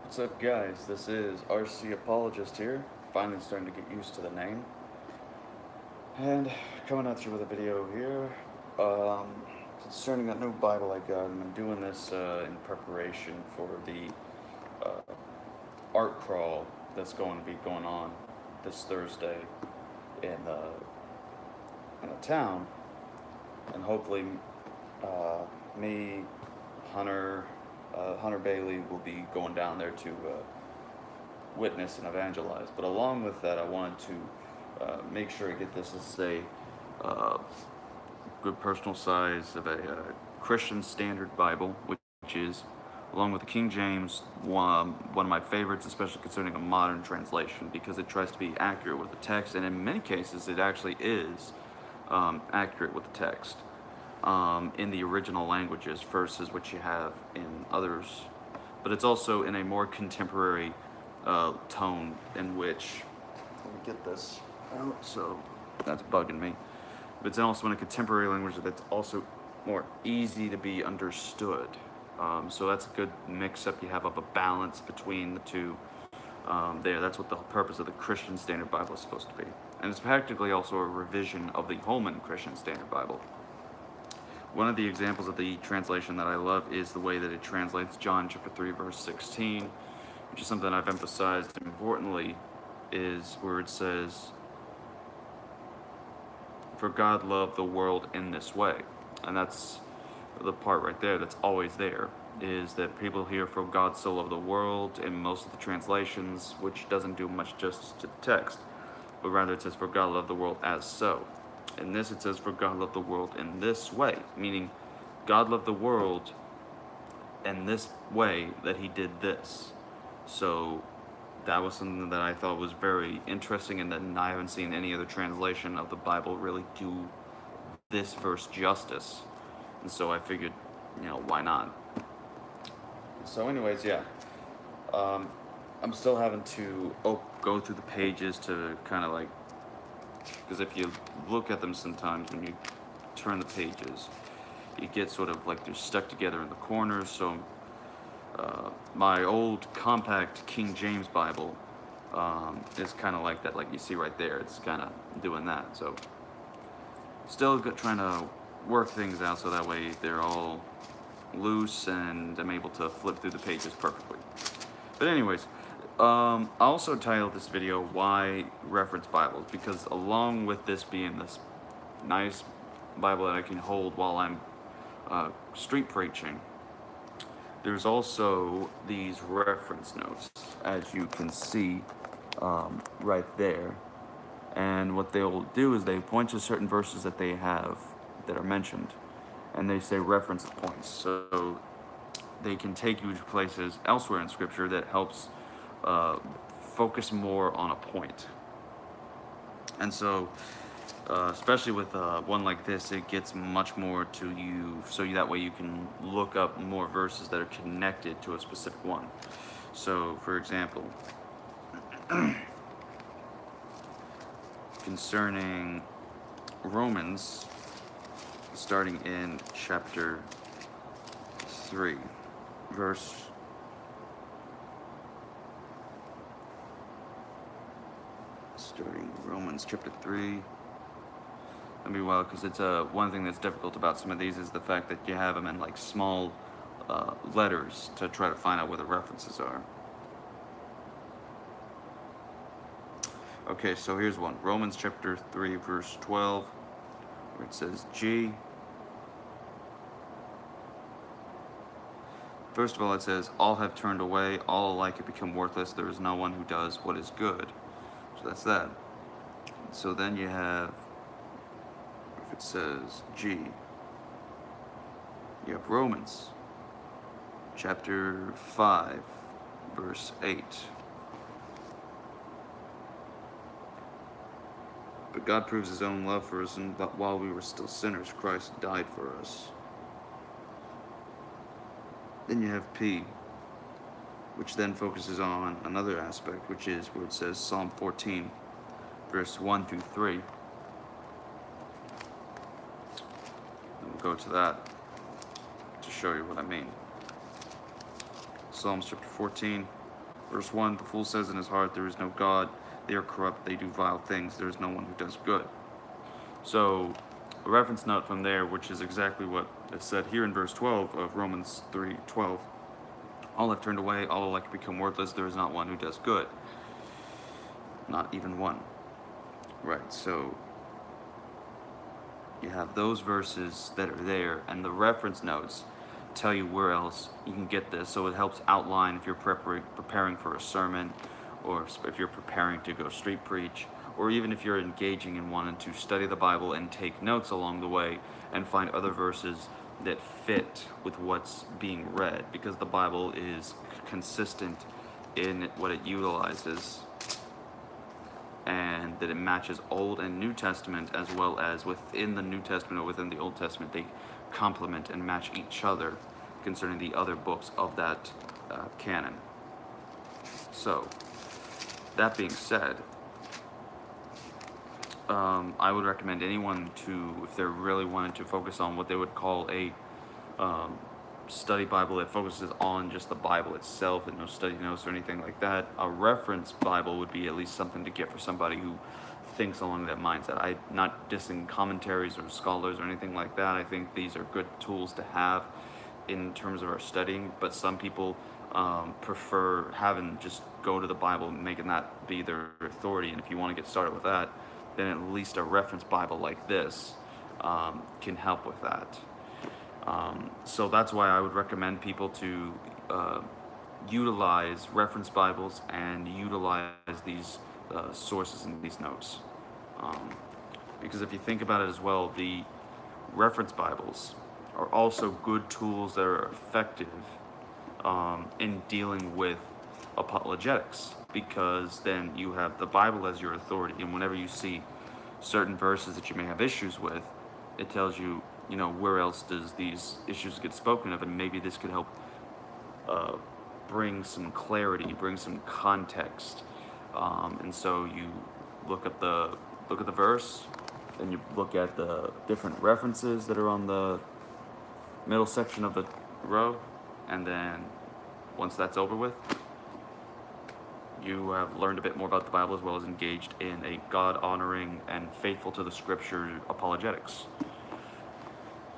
What's up, guys? This is RC Apologist here. Finally starting to get used to the name. And coming at you with a video here concerning a new Bible I got. And I'm doing this in preparation for the uh, art crawl that's going to be going on this Thursday in, uh, in a town. And hopefully, uh, me, Hunter, Hunter Bailey will be going down there to witness and evangelize. But along with that, I wanted to make sure I get this as a uh, good personal size of a Christian Standard Bible, which is, along with the King James, one of my favorites, especially concerning a modern translation, because it tries to be accurate with the text, and in many cases, it actually is accurate with the text in the original languages versus what you have in others. But it's also in a more contemporary tone in which, let me get this out, so that's bugging me. But it's also in a contemporary language that's also more easy to be understood. So that's a good mix-up you have of a balance between the two there. That's what the purpose of the Christian Standard Bible is supposed to be. And it's practically also a revision of the Holman Christian Standard Bible. One of the examples of the translation that I love is the way that it translates John chapter 3, verse 16, which is something I've emphasized importantly, is where it says, "For God loved the world in this way." And that's the part right there that's always there, is that people hear "for God so loved the world" in most of the translations, which doesn't do much justice to the text, but rather it says "for God loved the world as so." In this it says "for God loved the world in this way," meaning God loved the world in this way that he did this. So that was something that I thought was very interesting, and then I haven't seen any other translation of the Bible really do this verse justice. And so I figured, why not? So anyways, yeah. Um, I'm still having to go through the pages to kind of like, because if you look at them sometimes when you turn the pages, you get sort of like they're stuck together in the corners. So my old compact King James Bible is kind of like that, like you see right there. It's kind of doing that. So still trying to work things out so that way they're all loose and I'm able to flip through the pages perfectly. But anyways, I also titled this video "Why Reference Bibles," because along with this being this nice Bible that I can hold while I'm street preaching, there's also these reference notes, as you can see right there. And what they'll do is they point to certain verses that they have that are mentioned, and they say reference points. So they can take you to places elsewhere in Scripture that helps uh, focus more on a point. And so, especially with one like this, it gets much more to you, so that way you can look up more verses that are connected to a specific one. So, for example, concerning Romans, starting in chapter 3, verse starting Romans chapter 3. That'd be wild, because it's one thing that's difficult about some of these is the fact that you have them in like small letters to try to find out where the references are. Okay, so here's one. Romans chapter 3, verse 12, where it says G. First of all, it says, "All have turned away, all alike have become worthless, there is no one who does what is good." So that's that. So then you have, if it says G, you have Romans chapter 5, verse 8. "But God proves his own love for us, and that while we were still sinners, Christ died for us." Then you have P, which then focuses on another aspect, which is where it says Psalm 14, verse 1 through 3. And we'll go to that to show you what I mean. Psalms chapter 14, Verse 1, the fool says in his heart, there is no God. They are corrupt, they do vile things. There is no one who does good. So, a reference note from there, which is exactly what is said here in verse 12 of Romans 3:12. All have turned away, all alike become worthless. There is not one who does good. Not even one. Right, so you have those verses that are there, and the reference notes tell you where else you can get this. So it helps outline if you're preparing for a sermon, or if you're preparing to go street preach, or even if you're engaging in wanting to study the Bible and take notes along the way and find other verses that fit with what's being read, because the Bible is consistent in what it utilizes, and that it matches Old and New Testament, as well as within the New Testament or within the Old Testament, they complement and match each other concerning the other books of that canon. So, that being said, I would recommend anyone to, if they're really wanting to focus on what they would call a study Bible that focuses on just the Bible itself and no study notes or anything like that, a reference Bible would be at least something to get for somebody who thinks along that mindset. I'm not dissing commentaries or scholars or anything like that. I think these are good tools to have in terms of our studying, but some people prefer having just go to the Bible and making that be their authority. And if you want to get started with that, then at least a reference Bible like this can help with that. So that's why I would recommend people to utilize reference Bibles and utilize these sources and these notes. Because if you think about it as well, the reference Bibles are also good tools that are effective in dealing with apologetics, because then you have the Bible as your authority, and whenever you see certain verses that you may have issues with, it tells you, where else does these issues get spoken of, and maybe this could help bring some clarity, bring some context. And so you look at the verse, then you look at the different references that are on the middle section of the row, and then once that's over with, you have learned a bit more about the Bible, as well as engaged in a God-honoring and faithful to the Scripture apologetics.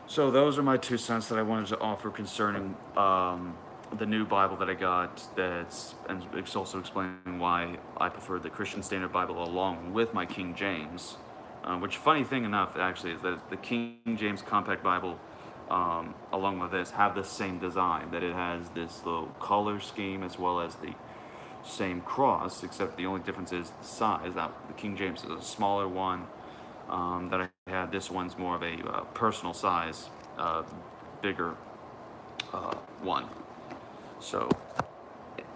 So those are my 2 cents that I wanted to offer concerning the new Bible that I got. And it's also explaining why I prefer the Christian Standard Bible along with my King James. Which, funny thing enough, actually, is that the King James Compact Bible, along with this, have the same design. That it has this little color scheme as well as the same cross, except the only difference is the size. That the King James is a smaller one that I had. This one's more of a personal size, bigger one. So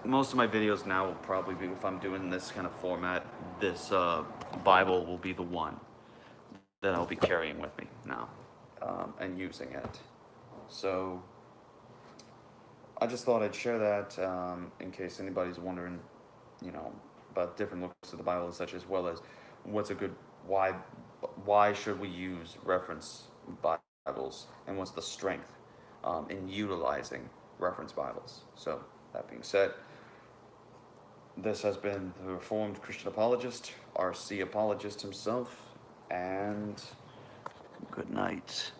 most of my videos now will probably be, if I'm doing this kind of format, this Bible will be the one that I'll be carrying with me now and using it. So I just thought I'd share that in case anybody's wondering, about different looks of the Bible and such, as well as what's a good, why should we use reference Bibles, and what's the strength in utilizing reference Bibles. So that being said, this has been the Reformed Christian Apologist, R.C. Apologist himself, and good night.